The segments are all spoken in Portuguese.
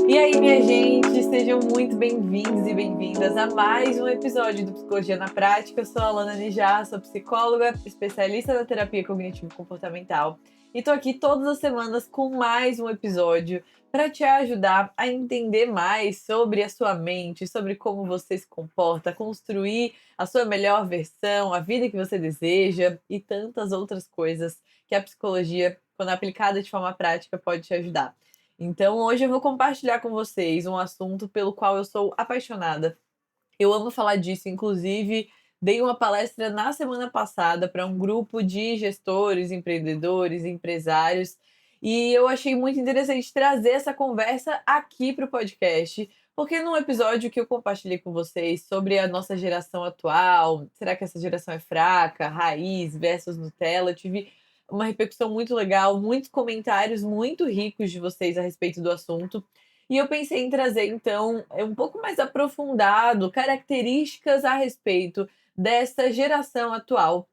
E aí, minha gente, sejam muito bem-vindos e bem-vindas a mais um episódio do Psicologia na Prática. Eu sou a Alana Nijá, sou psicóloga, especialista na terapia cognitivo-comportamental e tô aqui todas as semanas com mais um episódio para te ajudar a entender mais sobre a sua mente, sobre como você se comporta, construir a sua melhor versão, a vida que você deseja e tantas outras coisas que a psicologia, quando aplicada de forma prática, pode te ajudar. Então, hoje eu vou compartilhar com vocês um assunto pelo qual eu sou apaixonada. Eu amo falar disso, inclusive, dei uma palestra na semana passada para um grupo de gestores, empreendedores, empresários, e eu achei muito interessante trazer essa conversa aqui para o podcast, porque num episódio que eu compartilhei com vocês sobre a nossa geração atual, será que essa geração é fraca, raiz versus Nutella, eu tive uma repercussão muito legal, muitos comentários muito ricos de vocês a respeito do assunto. E eu pensei em trazer, então, um pouco mais aprofundado, características a respeito dessa geração atual,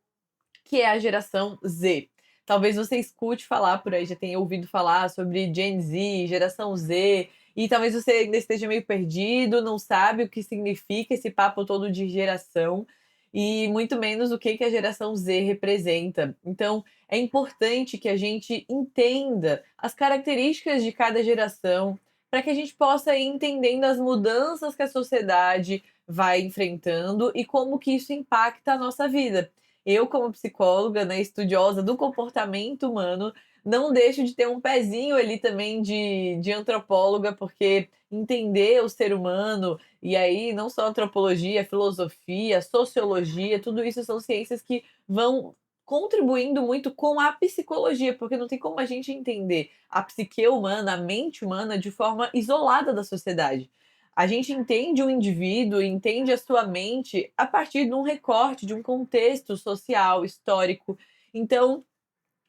que é a geração Z. Talvez você escute falar por aí, já tenha ouvido falar sobre Gen Z, geração Z, e talvez você ainda esteja meio perdido, não sabe o que significa esse papo todo de geração, e muito menos o que a geração Z representa. Então, é importante que a gente entenda as características de cada geração, para que a gente possa ir entendendo as mudanças que a sociedade vai enfrentando e como que isso impacta a nossa vida. Eu, como psicóloga, né, estudiosa do comportamento humano, não deixo de ter um pezinho ali também de antropóloga, porque entender o ser humano, e aí não só antropologia, filosofia, sociologia, tudo isso são ciências que vão contribuindo muito com a psicologia, porque não tem como a gente entender a psique humana, a mente humana, de forma isolada da sociedade. A gente entende o indivíduo, entende a sua mente a partir de um recorte, de um contexto social, histórico. Então,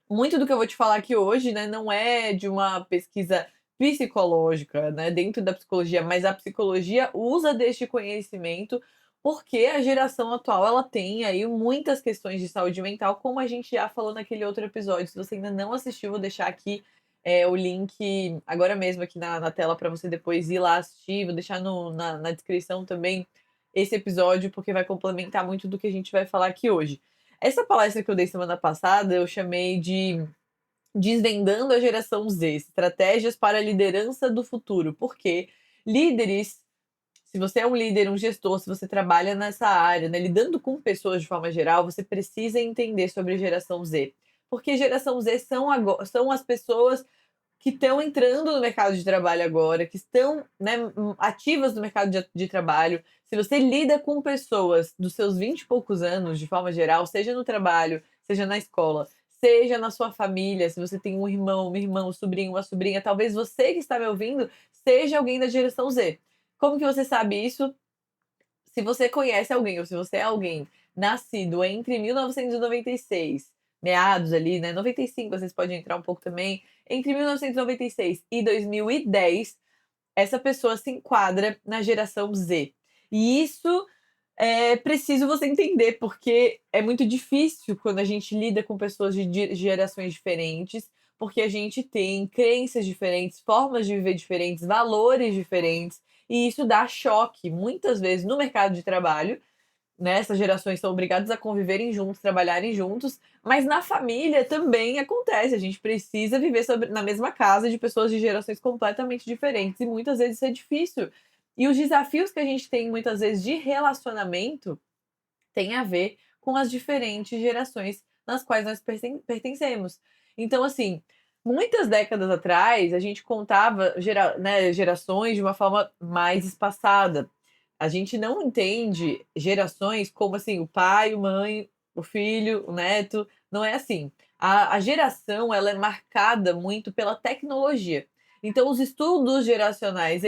muito do que eu vou te falar aqui hoje, né, não é de uma pesquisa psicológica, né, dentro da psicologia, mas a psicologia usa deste conhecimento, porque a geração atual ela tem aí muitas questões de saúde mental, como a gente já falou naquele outro episódio. Se você ainda não assistiu, vou deixar aqui o link agora mesmo aqui na tela para você depois ir lá assistir. Vou deixar na descrição também esse episódio, porque vai complementar muito do que a gente vai falar aqui hoje. Essa palestra que eu dei semana passada, eu chamei de Desvendando a Geração Z, Estratégias para a Liderança do Futuro. Porque líderes, se você é um líder, um gestor, se você trabalha nessa área, né, lidando com pessoas de forma geral, você precisa entender sobre a geração Z. Porque geração Z são as pessoas que estão entrando no mercado de trabalho agora, que estão, né, ativas no mercado de trabalho. Se você lida com pessoas dos seus 20 e poucos anos, de forma geral, seja no trabalho, seja na escola, seja na sua família, se você tem um irmão, uma irmã, um sobrinho, uma sobrinha, talvez você que está me ouvindo seja alguém da geração Z. Como que você sabe isso? Se você conhece alguém ou se você é alguém nascido entre 1996, meados ali, né, 95, vocês podem entrar um pouco também, entre 1996 e 2010, essa pessoa se enquadra na geração Z. E isso é preciso você entender, porque é muito difícil quando a gente lida com pessoas de gerações diferentes, porque a gente tem crenças diferentes, formas de viver diferentes, valores diferentes, e isso dá choque muitas vezes no mercado de trabalho, né? Essas gerações são obrigadas a conviverem juntos, trabalharem juntos, mas na família também acontece. A gente precisa viver na mesma casa de pessoas de gerações completamente diferentes, e muitas vezes isso é difícil. E os desafios que a gente tem muitas vezes de relacionamento têm a ver com as diferentes gerações nas quais nós pertencemos. Então, assim, muitas décadas atrás, a gente contava né, gerações de uma forma mais espaçada. A gente não entende gerações como assim, o pai, a mãe, o filho, o neto. Não é assim. A geração ela é marcada muito pela tecnologia. Então, os estudos geracionais,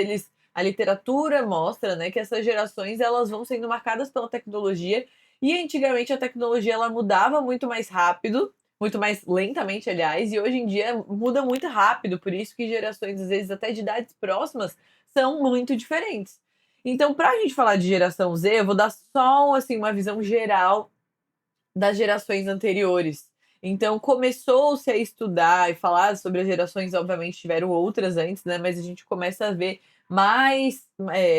a literatura mostra, né, que essas gerações elas vão sendo marcadas pela tecnologia, e antigamente a tecnologia ela mudava muito mais rápido, muito mais lentamente, aliás, e hoje em dia muda muito rápido, por isso que gerações, às vezes, até de idades próximas, são muito diferentes. Então, para a gente falar de geração Z, eu vou dar só assim, uma visão geral das gerações anteriores. Então começou-se a estudar e falar sobre as gerações, obviamente tiveram outras antes, né? Mas a gente começa a ver mais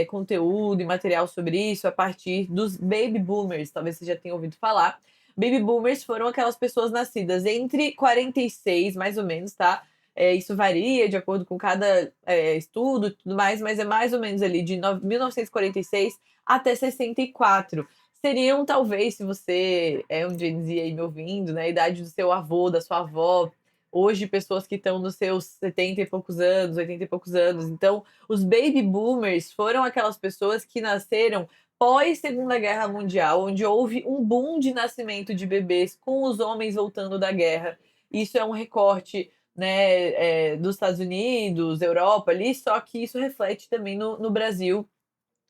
conteúdo e material sobre isso a partir dos baby boomers, talvez você já tenha ouvido falar. Baby boomers foram aquelas pessoas nascidas entre 46, mais ou menos, tá? Isso varia de acordo com cada estudo e tudo mais, mas é mais ou menos ali de 1946 até 64. Seriam, talvez, se você é um Gen Z aí me ouvindo, né, a idade do seu avô, da sua avó, hoje pessoas que estão nos seus 70 e poucos anos, 80 e poucos anos. Então, os baby boomers foram aquelas pessoas que nasceram pós Segunda Guerra Mundial, onde houve um boom de nascimento de bebês com os homens voltando da guerra. Isso é um recorte, né, dos Estados Unidos, Europa ali, só que isso reflete também no Brasil.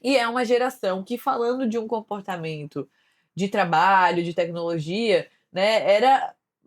E é uma geração que, falando de um comportamento de trabalho, de tecnologia, né,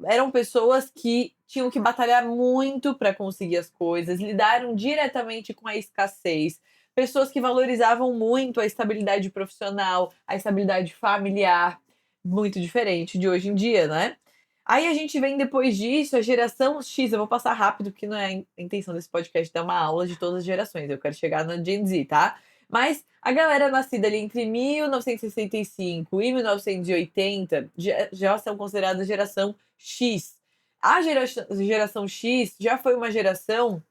eram pessoas que tinham que batalhar muito para conseguir as coisas, lidaram diretamente com a escassez, pessoas que valorizavam muito a estabilidade profissional, a estabilidade familiar, muito diferente de hoje em dia, né? Aí a gente vem depois disso, a geração X, eu vou passar rápido, porque não é a intenção desse podcast dar uma aula de todas as gerações, eu quero chegar na Gen Z, tá? Mas a galera nascida ali entre 1965 e 1980 já são consideradas geração X. A geração X já foi uma geração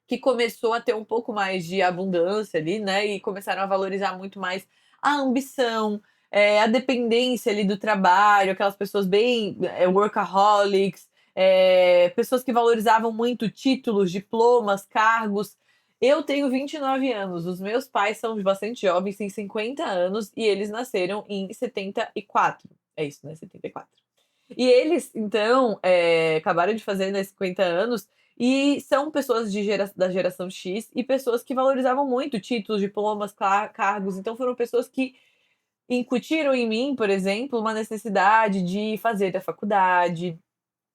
que começou a ter um pouco mais de abundância ali, né? E começaram a valorizar muito mais a ambição, a dependência ali do trabalho, aquelas pessoas bem workaholics, pessoas que valorizavam muito títulos, diplomas, cargos. Eu tenho 29 anos, os meus pais são bastante jovens, têm 50 anos, e eles nasceram em 74. É isso, né? 74. E eles, então, acabaram de fazer, né, 50 anos, e são pessoas da geração X e pessoas que valorizavam muito títulos, diplomas, cargos. Então, foram pessoas que incutiram em mim, por exemplo, uma necessidade de fazer a faculdade,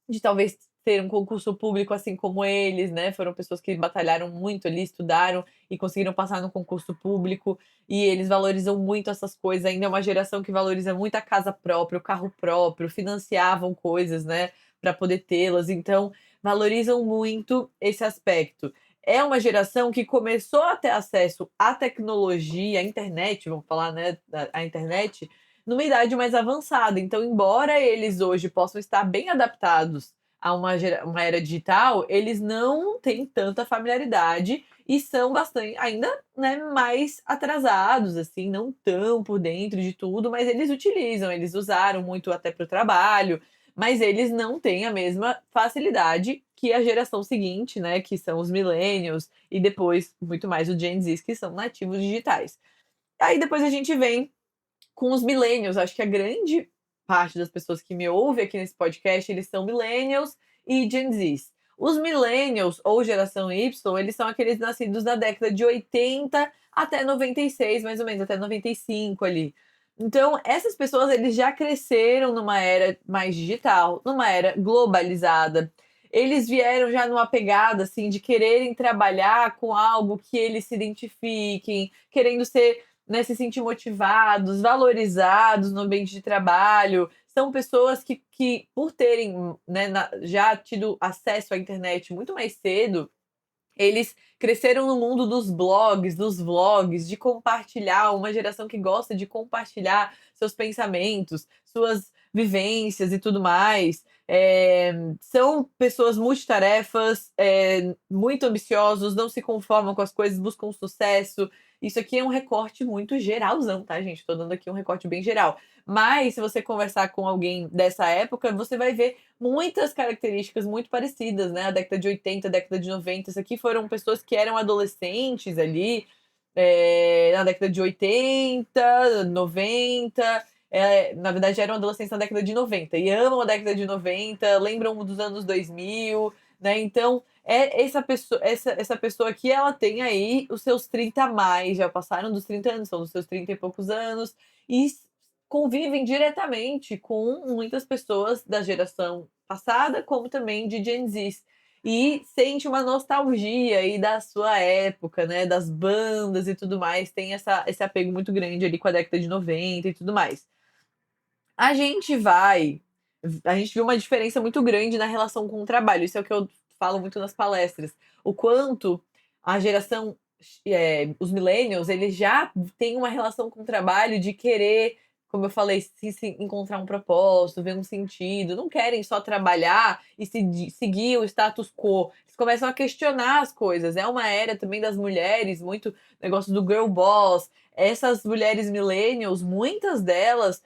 de talvez ter um concurso público assim como eles, né? Foram pessoas que batalharam muito ali, estudaram e conseguiram passar no concurso público, e eles valorizam muito essas coisas. Ainda é uma geração que valoriza muito a casa própria, o carro próprio, financiavam coisas, né, para poder tê-las. Então, valorizam muito esse aspecto. É uma geração que começou a ter acesso à tecnologia, à internet, vamos falar, né, a internet, numa idade mais avançada. Então, embora eles hoje possam estar bem adaptados a uma era digital, eles não têm tanta familiaridade e são bastante, ainda, né, mais atrasados, assim, não tão por dentro de tudo, mas eles utilizam, eles usaram muito até para o trabalho, mas eles não têm a mesma facilidade que a geração seguinte, né, que são os millennials e depois muito mais os Gen Zs, que são nativos digitais. Aí depois a gente vem com os millennials. Acho que a grande parte das pessoas que me ouvem aqui nesse podcast, eles são millennials e Gen Zs. Os millennials ou geração Y, eles são aqueles nascidos na década de 80 até 96, mais ou menos, até 95 ali. Então, essas pessoas, eles já cresceram numa era mais digital, numa era globalizada. Eles vieram já numa pegada, assim, de quererem trabalhar com algo que eles se identifiquem, querendo ser, né, se sentir motivados, valorizados no ambiente de trabalho. São pessoas que por terem, né, já tido acesso à internet muito mais cedo, eles cresceram no mundo dos blogs, dos vlogs, de compartilhar, uma geração que gosta de compartilhar seus pensamentos, suas vivências e tudo mais. São pessoas multitarefas, muito ambiciosos, não se conformam com as coisas, buscam sucesso. Isso aqui é um recorte muito geralzão, tá, gente? Tô dando aqui um recorte bem geral. Mas se você conversar com alguém dessa época, você vai ver muitas características muito parecidas, né? A década de 80, a década de 90, isso aqui foram pessoas que eram adolescentes ali, na década de 80, 90. Na verdade, eram adolescentes na década de 90 e amam a década de 90, lembram dos anos 2000, né? Então, essa pessoa aqui, ela tem aí os seus 30 a mais, já passaram dos 30 anos, são dos seus 30 e poucos anos, e convivem diretamente com muitas pessoas da geração passada, como também de Gen Zs. E sente uma nostalgia aí da sua época, né? Das bandas e tudo mais. Tem esse apego muito grande ali com a década de 90 e tudo mais. A gente vai A gente viu uma diferença muito grande na relação com o trabalho. Isso é o que eu falo muito nas palestras. O quanto a geração, os millennials, eles já têm uma relação com o trabalho de querer, como eu falei, se encontrar um propósito, ver um sentido. Não querem só trabalhar e seguir o status quo. Eles começam a questionar as coisas. É uma era também das mulheres, muito negócio do girl boss. Essas mulheres millennials, muitas delas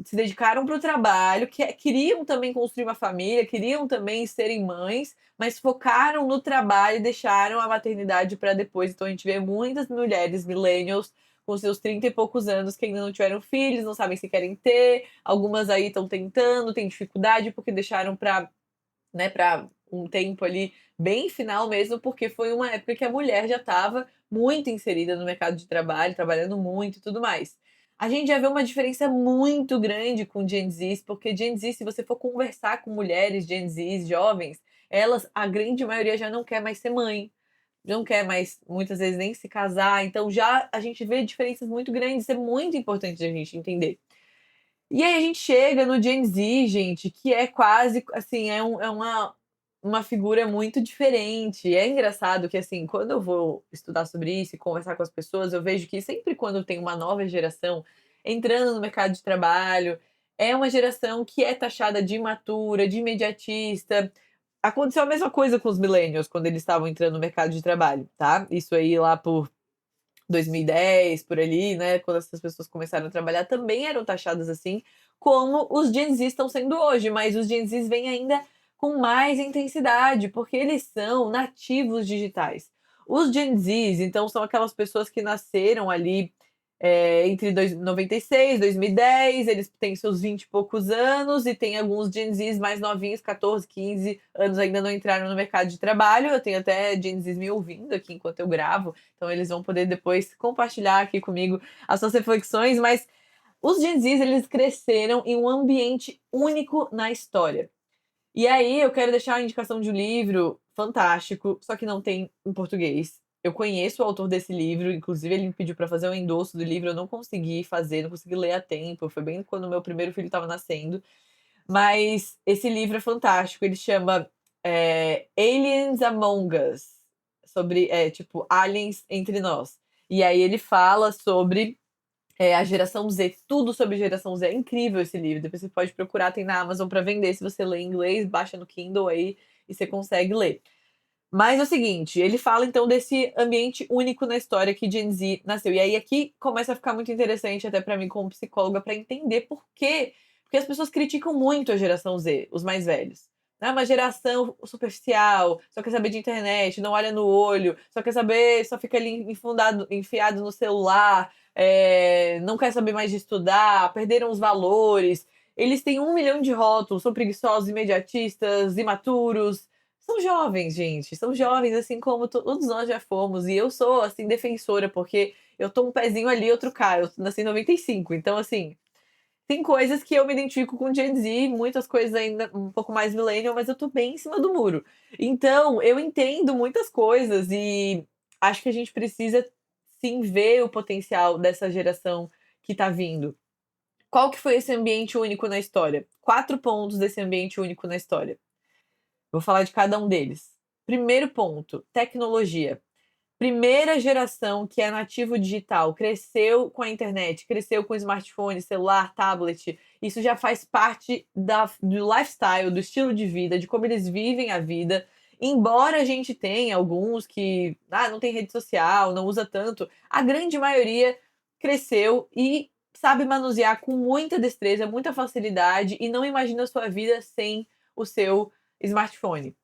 se dedicaram para o trabalho, queriam também construir uma família, queriam também serem mães, mas focaram no trabalho e deixaram a maternidade para depois. Então a gente vê muitas mulheres millennials com seus 30 e poucos anos que ainda não tiveram filhos, não sabem se querem ter, algumas aí estão tentando, têm dificuldade porque deixaram para, né, para um tempo ali bem final mesmo, porque foi uma época que a mulher já estava muito inserida no mercado de trabalho, trabalhando muito e tudo mais. A gente já vê uma diferença muito grande com Gen Z, porque Gen Z, se você for conversar com mulheres Gen Z, jovens, elas, a grande maioria já não quer mais ser mãe, não quer mais, muitas vezes, nem se casar. Então já a gente vê diferenças muito grandes, isso é muito importante a gente entender. E aí a gente chega no Gen Z, gente, que é quase assim, uma figura muito diferente. É engraçado que, assim, quando eu vou estudar sobre isso e conversar com as pessoas, eu vejo que sempre quando tem uma nova geração entrando no mercado de trabalho, é uma geração que é taxada de imatura, de imediatista. Aconteceu a mesma coisa com os millennials quando eles estavam entrando no mercado de trabalho, tá? Isso aí lá por 2010, por ali, né, quando essas pessoas começaram a trabalhar, também eram taxadas assim, como os Gen Z estão sendo hoje, mas os Gen Z vêm ainda com mais intensidade, porque eles são nativos digitais. Os Gen Zs, então, são aquelas pessoas que nasceram ali entre 96 e 2010, eles têm seus 20 e poucos anos, e tem alguns Gen Zs mais novinhos, 14, 15 anos, ainda não entraram no mercado de trabalho. Eu tenho até Gen Zs me ouvindo aqui enquanto eu gravo, então eles vão poder depois compartilhar aqui comigo as suas reflexões, mas os Gen Zs, eles cresceram em um ambiente único na história. E aí eu quero deixar a indicação de um livro fantástico, só que não tem em português. Eu conheço o autor desse livro, inclusive ele me pediu para fazer um endosso do livro, eu não consegui fazer, não consegui ler a tempo, foi bem quando o meu primeiro filho estava nascendo. Mas esse livro é fantástico, ele chama Aliens Among Us, sobre, tipo, aliens entre nós. E aí ele fala sobre a geração Z, tudo sobre geração Z. É incrível esse livro. Depois você pode procurar, tem na Amazon para vender. Se você lê em inglês, baixa no Kindle aí e você consegue ler. Mas é o seguinte, ele fala então desse ambiente único na história que Gen Z nasceu. E aí aqui começa a ficar muito interessante até para mim como psicóloga para entender por quê. Porque as pessoas criticam muito a geração Z, os mais velhos. É uma geração superficial, só quer saber de internet, não olha no olho, só quer saber, só fica ali enfiado no celular, não quer saber mais de estudar, perderam os valores. Eles têm 1 milhão de rótulos, são preguiçosos, imediatistas, imaturos. São jovens, gente, são jovens, assim como todos nós já fomos. E eu sou, assim, defensora, porque eu tô um pezinho ali, outro cá. Eu nasci em 95, então, assim, tem coisas que eu me identifico com Gen Z, muitas coisas ainda um pouco mais millennial, mas eu tô bem em cima do muro. Então, eu entendo muitas coisas e acho que a gente precisa sim ver o potencial dessa geração que tá vindo. Qual que foi esse ambiente único na história? 4 pontos desse ambiente único na história. Vou falar de cada um deles. Primeiro ponto, tecnologia. Primeira geração que é nativo digital, cresceu com a internet, cresceu com smartphone, celular, tablet. Isso já faz parte do lifestyle, do estilo de vida, de como eles vivem a vida. Embora a gente tenha alguns que não tem rede social, não usa tanto, a grande maioria cresceu e sabe manusear com muita destreza, muita facilidade e não imagina a sua vida sem o seu smartphone.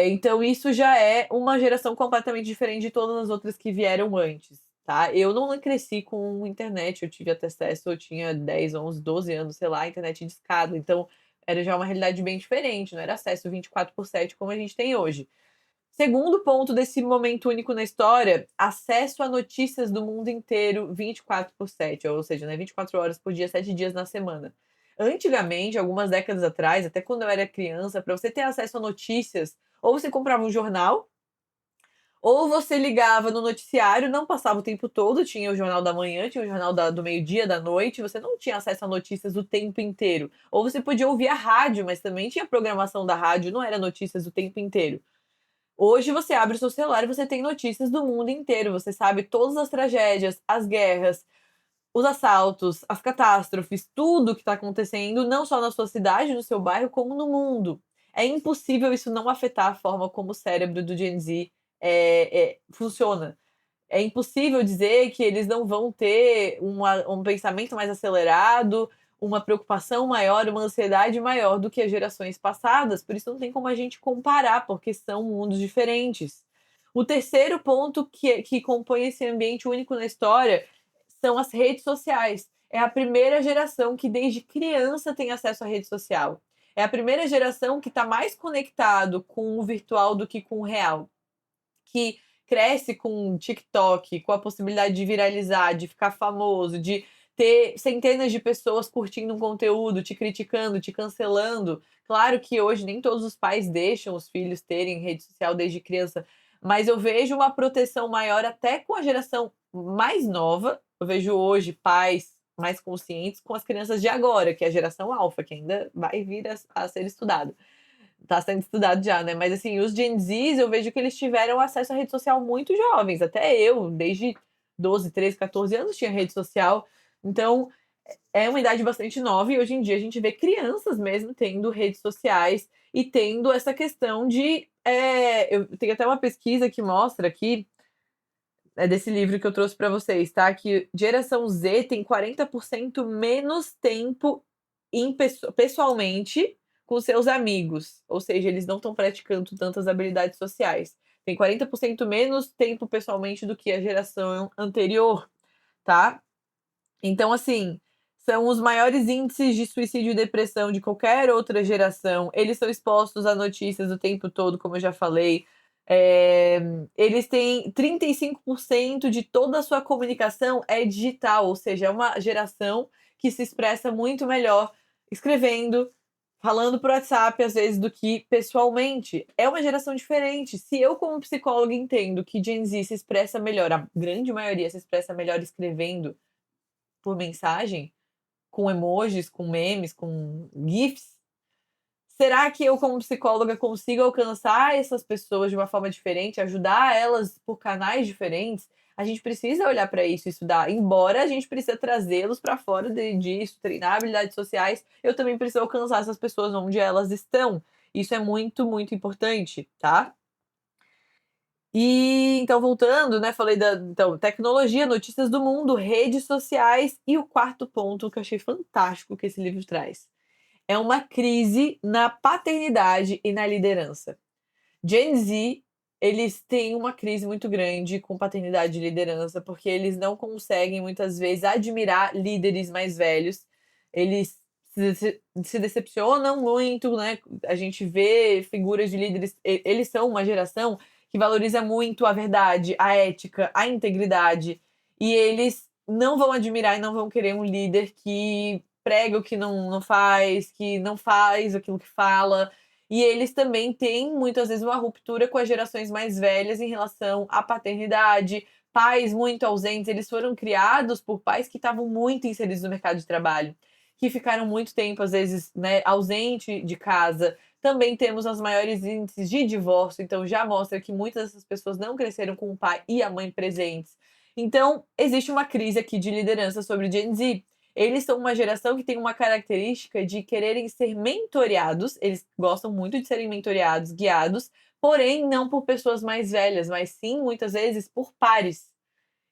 Então isso já é uma geração completamente diferente de todas as outras que vieram antes, tá? Eu não cresci com internet, eu tive até acesso, eu tinha 10, 11, 12 anos, sei lá, internet discada, então era já uma realidade bem diferente, não era acesso 24/7 como a gente tem hoje. Segundo ponto desse momento único na história, acesso a notícias do mundo inteiro 24/7, ou seja, né, 24 horas por dia, 7 dias na semana. Antigamente, algumas décadas atrás, até quando eu era criança, para você ter acesso a notícias, ou você comprava um jornal, Ou você ligava no noticiário, não passava o tempo todo, tinha o Jornal da Manhã, tinha o Jornal do meio-dia, da noite, você não tinha acesso a notícias o tempo inteiro. Ou você podia ouvir a rádio, mas também tinha programação da rádio, não era notícias o tempo inteiro. Hoje você abre o seu celular e você tem notícias do mundo inteiro, você sabe todas as tragédias, as guerras, os assaltos, as catástrofes, tudo que está acontecendo, não só na sua cidade, no seu bairro, como no mundo. É impossível isso não afetar a forma como o cérebro do Gen Z funciona. É impossível dizer que eles não vão ter um pensamento mais acelerado, uma preocupação maior, uma ansiedade maior do que as gerações passadas. Por isso não tem como a gente comparar, porque são mundos diferentes. O terceiro ponto que compõe esse ambiente único na história são as redes sociais. É a primeira geração que desde criança tem acesso à rede social. É a primeira geração que está mais conectado com o virtual do que com o real. Que cresce com o TikTok, com a possibilidade de viralizar, de ficar famoso, de ter centenas de pessoas curtindo um conteúdo, te criticando, te cancelando. Claro que hoje nem todos os pais deixam os filhos terem rede social desde criança, mas eu vejo uma proteção maior até com a geração mais nova. Eu vejo hoje pais mais conscientes com as crianças de agora, que é a geração alfa, que ainda vai vir a ser estudado. Tá sendo estudado já, né? Mas assim, os Gen Zs, eu vejo que eles tiveram acesso à rede social muito jovens. Até eu, desde 12, 13, 14 anos, tinha rede social. Então, é uma idade bastante nova e hoje em dia a gente vê crianças mesmo tendo redes sociais e tendo essa questão de. Eu tenho até uma pesquisa que mostra aqui, desse livro que eu trouxe para vocês, tá? Que geração Z tem 40% menos tempo pessoalmente com seus amigos. Ou seja, eles não estão praticando tantas habilidades sociais. Tem 40% menos tempo pessoalmente do que a geração anterior, tá? Então, assim, são os maiores índices de suicídio e depressão de qualquer outra geração. Eles são expostos a notícias o tempo todo, como eu já falei. Eles têm 35% de toda a sua comunicação é digital, ou seja, é uma geração que se expressa muito melhor escrevendo, falando por WhatsApp, às vezes, do que pessoalmente. É uma geração diferente. Se eu, como psicóloga, entendo que Gen Z se expressa melhor, a grande maioria se expressa melhor escrevendo por mensagem, com emojis, com memes, com GIFs, será que eu, como psicóloga, consigo alcançar essas pessoas de uma forma diferente, ajudar elas por canais diferentes? A gente precisa olhar para isso e estudar. Embora a gente precisa trazê-los para fora disso, treinar habilidades sociais, eu também preciso alcançar essas pessoas onde elas estão. Isso é muito, muito importante, tá? E então, voltando, né? Falei então, tecnologia, notícias do mundo, redes sociais, e o quarto ponto que eu achei fantástico que esse livro traz. É uma crise na paternidade e na liderança. Gen Z, eles têm uma crise muito grande com paternidade e liderança, porque eles não conseguem, muitas vezes, admirar líderes mais velhos. Eles se decepcionam muito, né? A gente vê figuras de líderes. Eles são uma geração que valoriza muito a verdade, a ética, a integridade. E eles não vão admirar e não vão querer um líder que prega o que não faz, que não faz aquilo que fala. E eles também têm, muitas vezes, uma ruptura com as gerações mais velhas em relação à paternidade, pais muito ausentes. Eles foram criados por pais que estavam muito inseridos no mercado de trabalho, que ficaram muito tempo, às vezes, né, ausente de casa. Também temos os maiores índices de divórcio, então já mostra que muitas dessas pessoas não cresceram com o pai e a mãe presentes. Então, existe uma crise aqui de liderança sobre Gen Z. Eles são uma geração que tem uma característica de quererem ser mentoreados, eles gostam muito de serem mentoreados, guiados, porém não por pessoas mais velhas, mas sim, muitas vezes, por pares.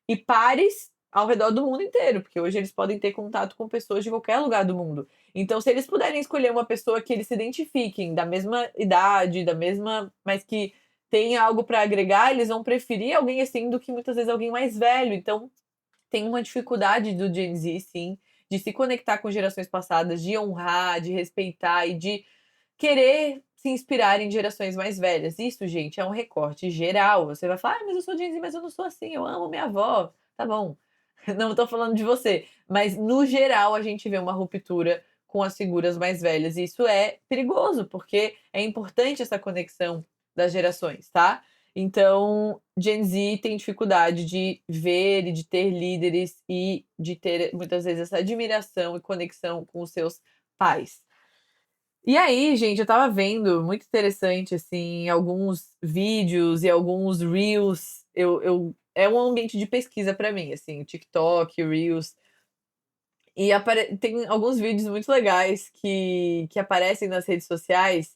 E pares ao redor do mundo inteiro, porque hoje eles podem ter contato com pessoas de qualquer lugar do mundo. Então, se eles puderem escolher uma pessoa que eles se identifiquem, da mesma idade, da mesma, mas que tenha algo para agregar, eles vão preferir alguém assim do que muitas vezes alguém mais velho. Então, tem uma dificuldade do Gen Z, sim, de se conectar com gerações passadas, de honrar, de respeitar e de querer se inspirar em gerações mais velhas. Isso, gente, é um recorte geral. Você vai falar, mas eu sou Gen Z, mas eu não sou assim, eu amo minha avó. Tá bom, não estou falando de você. Mas, no geral, a gente vê uma ruptura com as figuras mais velhas. E isso é perigoso, porque é importante essa conexão das gerações, tá? Então, Gen Z tem dificuldade de ver e de ter líderes e de ter, muitas vezes, essa admiração e conexão com os seus pais. E aí, gente, eu tava vendo, muito interessante, assim, alguns vídeos e alguns reels. É um ambiente de pesquisa pra mim, assim, o TikTok, o Reels. E tem alguns vídeos muito legais que aparecem nas redes sociais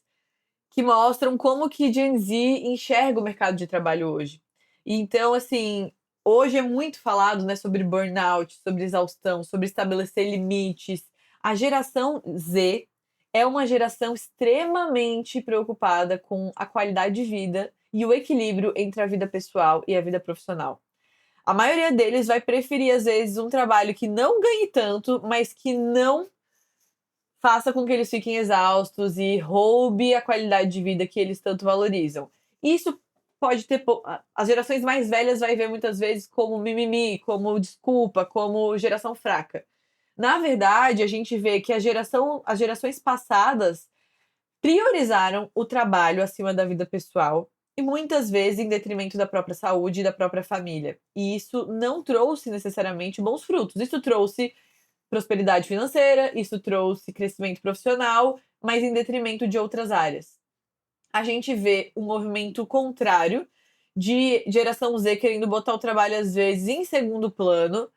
que mostram como que Gen Z enxerga o mercado de trabalho hoje. Então, assim, hoje é muito falado, né, sobre burnout, sobre exaustão, sobre estabelecer limites. A geração Z é uma geração extremamente preocupada com a qualidade de vida e o equilíbrio entre a vida pessoal e a vida profissional. A maioria deles vai preferir, às vezes, um trabalho que não ganhe tanto, mas que não faça com que eles fiquem exaustos e roube a qualidade de vida que eles tanto valorizam. Isso pode ter. As gerações mais velhas vai ver muitas vezes como mimimi, como desculpa, como geração fraca. Na verdade, a gente vê que as gerações passadas priorizaram o trabalho acima da vida pessoal e muitas vezes em detrimento da própria saúde e da própria família. E isso não trouxe necessariamente bons frutos. Isso trouxe prosperidade financeira, isso trouxe crescimento profissional, mas em detrimento de outras áreas. A gente vê um movimento contrário de geração Z querendo botar o trabalho, às vezes, em segundo plano,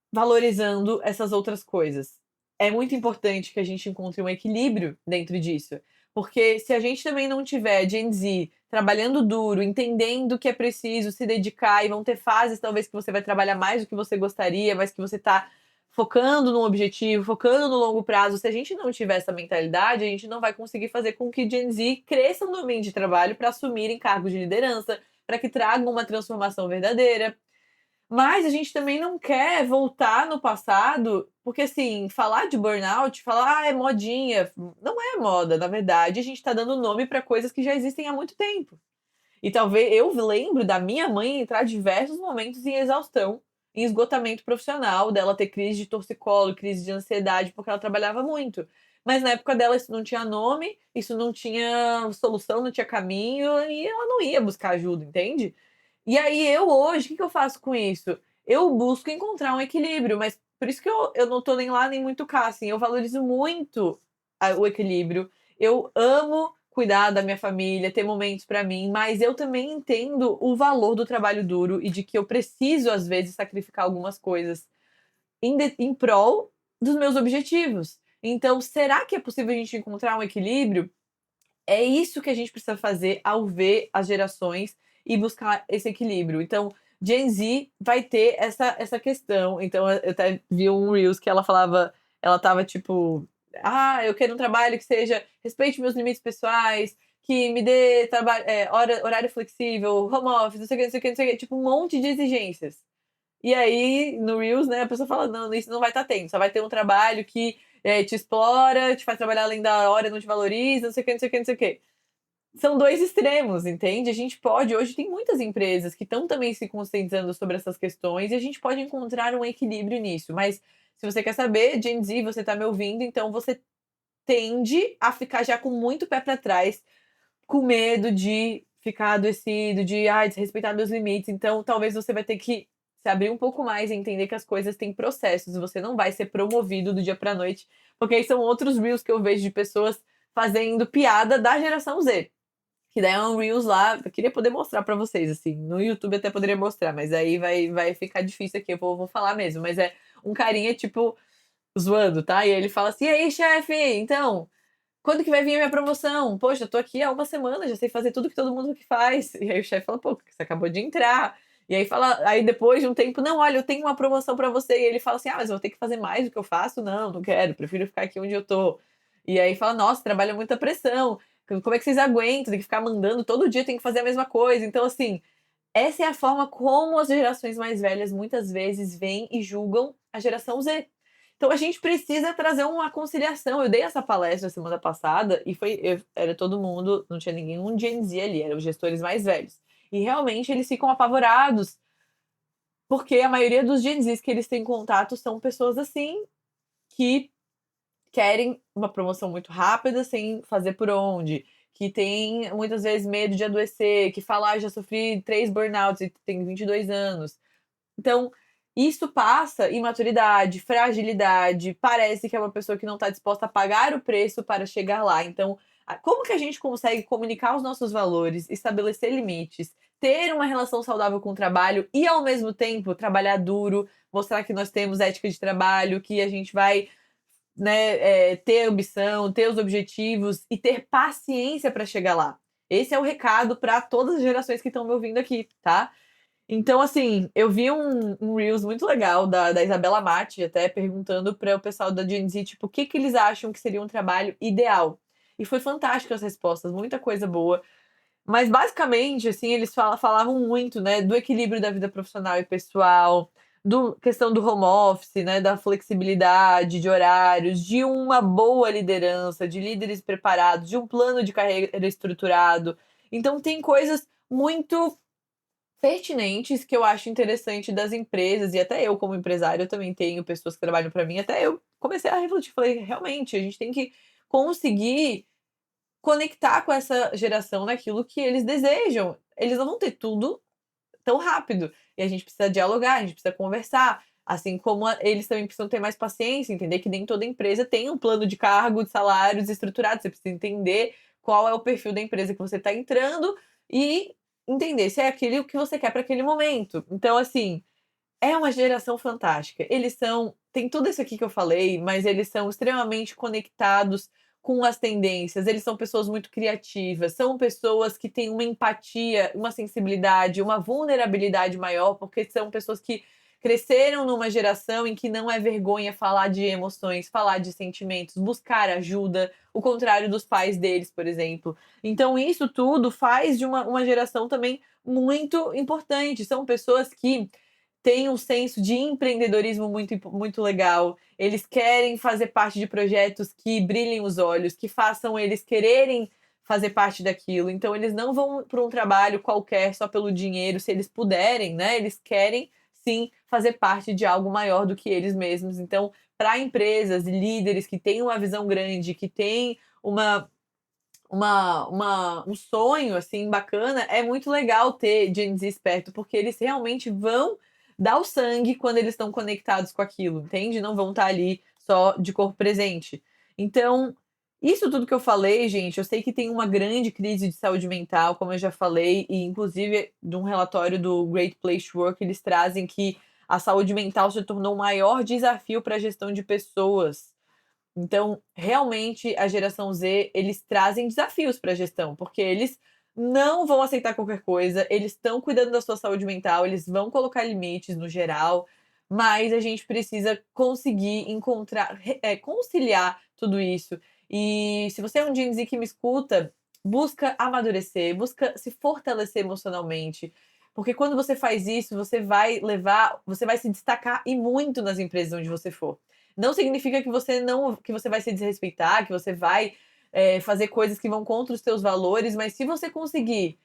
valorizando essas outras coisas. É muito importante que a gente encontre um equilíbrio dentro disso, porque se a gente também não tiver Gen Z trabalhando duro, entendendo que é preciso se dedicar, e vão ter fases talvez que você vai trabalhar mais do que você gostaria, mas que você está focando no objetivo, focando no longo prazo. Se a gente não tiver essa mentalidade, a gente não vai conseguir fazer com que Gen Z cresçam no ambiente de trabalho para assumirem cargos de liderança, para que tragam uma transformação verdadeira. Mas a gente também não quer voltar no passado, porque assim, falar de burnout, falar, é modinha, não é moda, na verdade, a gente tá dando nome para coisas que já existem há muito tempo. E talvez eu lembro da minha mãe entrar diversos momentos em exaustão, em esgotamento profissional, dela ter crise de torcicolo, crise de ansiedade, porque ela trabalhava muito. Mas na época dela isso não tinha nome, isso não tinha solução, não tinha caminho, e ela não ia buscar ajuda, entende? E aí eu hoje, o que eu faço com isso? Eu busco encontrar um equilíbrio, mas por isso que eu não tô nem lá nem muito cá, assim, eu valorizo muito o equilíbrio. Eu amo cuidar da minha família, ter momentos pra mim, mas eu também entendo o valor do trabalho duro e de que eu preciso, às vezes, sacrificar algumas coisas em prol dos meus objetivos. Então, será que é possível a gente encontrar um equilíbrio? É isso que a gente precisa fazer ao ver as gerações e buscar esse equilíbrio. Então, Gen Z vai ter essa questão. Então, eu até vi um Reels que ela falava, ela tava tipo, eu quero um trabalho que seja, respeite meus limites pessoais, que me dê trabalho, horário flexível, home office, não sei o que, não sei o que, não sei o que, tipo, um monte de exigências. E aí, no Reels, né, a pessoa fala, não, isso não vai estar tendo, só vai ter um trabalho que te explora, te faz trabalhar além da hora, não te valoriza, não sei o que, não sei o que, não sei o que. São dois extremos, entende? A gente pode, hoje tem muitas empresas que estão também se conscientizando sobre essas questões e a gente pode encontrar um equilíbrio nisso. Mas se você quer saber, Gen Z, você está me ouvindo, então você tende a ficar já com muito pé para trás, com medo de ficar adoecido, de desrespeitar meus limites. Então, talvez você vai ter que se abrir um pouco mais e entender que as coisas têm processos. Você não vai ser promovido do dia pra noite, porque aí são outros reels que eu vejo de pessoas fazendo piada da geração Z. Que daí é um Reels lá, eu queria poder mostrar pra vocês, assim. No YouTube até poderia mostrar, mas aí vai ficar difícil aqui, eu vou falar mesmo. Mas é um carinha, tipo, zoando, tá? E ele fala assim: e aí, chefe, então, quando que vai vir a minha promoção? Poxa, eu tô aqui há uma semana, já sei fazer tudo que todo mundo que faz. E aí o chefe fala, pô, você acabou de entrar. E aí fala, aí depois de um tempo, não, olha, eu tenho uma promoção pra você. E ele fala assim, mas eu vou ter que fazer mais do que eu faço? Não, não quero, prefiro ficar aqui onde eu tô. E aí fala, nossa, trabalha muita pressão. Como é que vocês aguentam? Tem que ficar mandando todo dia, tem que fazer a mesma coisa. Então, assim, essa é a forma como as gerações mais velhas muitas vezes veem e julgam a geração Z. Então a gente precisa trazer uma conciliação. Eu dei essa palestra semana passada e era todo mundo, não tinha ninguém, um Gen Z ali, eram os gestores mais velhos. E realmente eles ficam apavorados, porque a maioria dos Gen Zs que eles têm contato são pessoas assim, que querem uma promoção muito rápida sem fazer por onde, que tem muitas vezes medo de adoecer, que fala, já sofri 3 burnouts e tem 22 anos. Então, isso passa imaturidade, fragilidade, parece que é uma pessoa que não está disposta a pagar o preço para chegar lá. Então, como que a gente consegue comunicar os nossos valores, estabelecer limites, ter uma relação saudável com o trabalho e, ao mesmo tempo, trabalhar duro, mostrar que nós temos ética de trabalho, que a gente vai, né, ter ambição, ter os objetivos e ter paciência para chegar lá. Esse é o recado para todas as gerações que estão me ouvindo aqui, tá? Então, assim, eu vi um Reels muito legal da Isabela Matti, até perguntando para o pessoal da Gen Z, tipo, o que que eles acham que seria um trabalho ideal. E foi fantástico as respostas, muita coisa boa. Mas, basicamente, assim, eles falavam muito, né, do equilíbrio da vida profissional e pessoal, do questão do home office, né, da flexibilidade de horários, de uma boa liderança, de líderes preparados, de um plano de carreira estruturado. Então, tem coisas muito pertinentes que eu acho interessante das empresas, e até eu como empresário, eu também tenho pessoas que trabalham para mim, até eu comecei a refletir, falei: "Realmente, a gente tem que conseguir conectar com essa geração naquilo que eles desejam. Eles não vão ter tudo tão rápido, e a gente precisa dialogar, a gente precisa conversar, assim como eles também precisam ter mais paciência, entender que nem toda empresa tem um plano de cargo, de salários estruturado, você precisa entender qual é o perfil da empresa que você está entrando e entender se é aquilo que você quer para aquele momento. Então, assim, é uma geração fantástica. Eles são tem tudo isso aqui que eu falei, mas eles são extremamente conectados com as tendências, eles são pessoas muito criativas, são pessoas que têm uma empatia, uma sensibilidade, uma vulnerabilidade maior, porque são pessoas que cresceram numa geração em que não é vergonha falar de emoções, falar de sentimentos, buscar ajuda, o contrário dos pais deles, por exemplo. Então isso tudo faz de uma geração também muito importante. São pessoas que têm um senso de empreendedorismo muito legal. Eles querem fazer parte de projetos que brilhem os olhos, que façam eles quererem fazer parte daquilo. Então, eles não vão para um trabalho qualquer só pelo dinheiro, se eles puderem, né? Eles querem sim fazer parte de algo maior do que eles mesmos. Então, para empresas e líderes que têm uma visão grande, que têm um sonho assim bacana, é muito legal ter Gen Z perto, porque eles realmente vão dar o sangue quando eles estão conectados com aquilo, entende? Não vão estar ali só de corpo presente. Então, isso tudo que eu falei, gente, eu sei que tem uma grande crise de saúde mental, como eu já falei, e inclusive de um relatório do Great Place to Work, eles trazem que a saúde mental se tornou o maior desafio para a gestão de pessoas. Então, realmente, a geração Z, eles trazem desafios para a gestão, porque eles não vão aceitar qualquer coisa, eles estão cuidando da sua saúde mental, eles vão colocar limites no geral, mas a gente precisa conseguir encontrar, conciliar tudo isso. E se você é um Gen Z que me escuta, busca amadurecer, busca se fortalecer emocionalmente, porque quando você faz isso, você vai se destacar e muito nas empresas onde você for. Não significa que você vai se desrespeitar, que você vai, fazer coisas que vão contra os seus valores, mas se você conseguir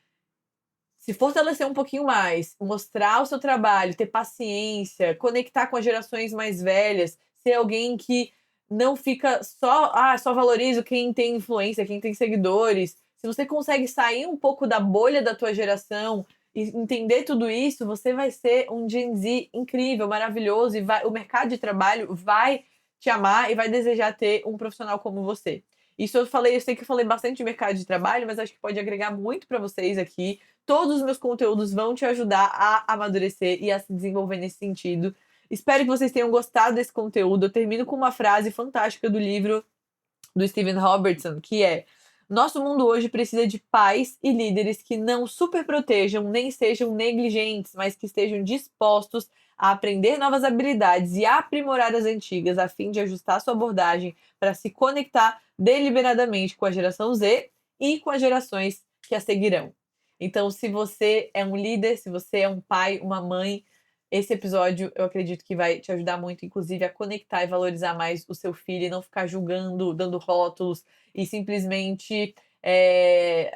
se fortalecer um pouquinho mais, mostrar o seu trabalho, ter paciência, conectar com as gerações mais velhas, ser alguém que não fica só valorizo quem tem influência, quem tem seguidores. Se você consegue sair um pouco da bolha da tua geração e entender tudo isso, você vai ser um Gen Z incrível, maravilhoso e o mercado de trabalho vai te amar e vai desejar ter um profissional como você. Isso eu sei que eu falei bastante de mercado de trabalho, mas acho que pode agregar muito para vocês aqui. Todos os meus conteúdos vão te ajudar a amadurecer e a se desenvolver nesse sentido. Espero que vocês tenham gostado desse conteúdo. Eu termino com uma frase fantástica do livro do Stephen Robertson, que é: nosso mundo hoje precisa de pais e líderes que não superprotejam nem sejam negligentes, mas que estejam dispostos a aprender novas habilidades e aprimorar as antigas, a fim de ajustar sua abordagem para se conectar deliberadamente com a geração Z e com as gerações que a seguirão. Então, se você é um líder, se você é um pai, uma mãe, esse episódio eu acredito que vai te ajudar muito, inclusive, a conectar e valorizar mais o seu filho e não ficar julgando, dando rótulos e simplesmente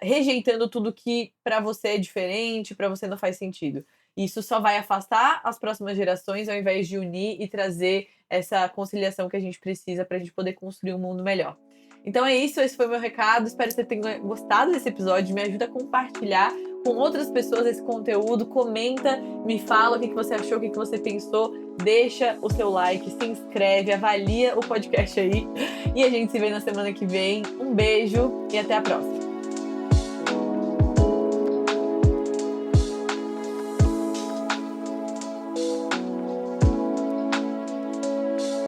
rejeitando tudo que para você é diferente, para você não faz sentido. Isso só vai afastar as próximas gerações ao invés de unir e trazer essa conciliação que a gente precisa para a gente poder construir um mundo melhor. Então é isso, esse foi o meu recado. Espero que você tenha gostado desse episódio. Me ajuda a compartilhar com outras pessoas esse conteúdo. Comenta, me fala o que você achou, o que você pensou. Deixa o seu like, se inscreve, avalia o podcast aí. E a gente se vê na semana que vem. Um beijo e até a próxima.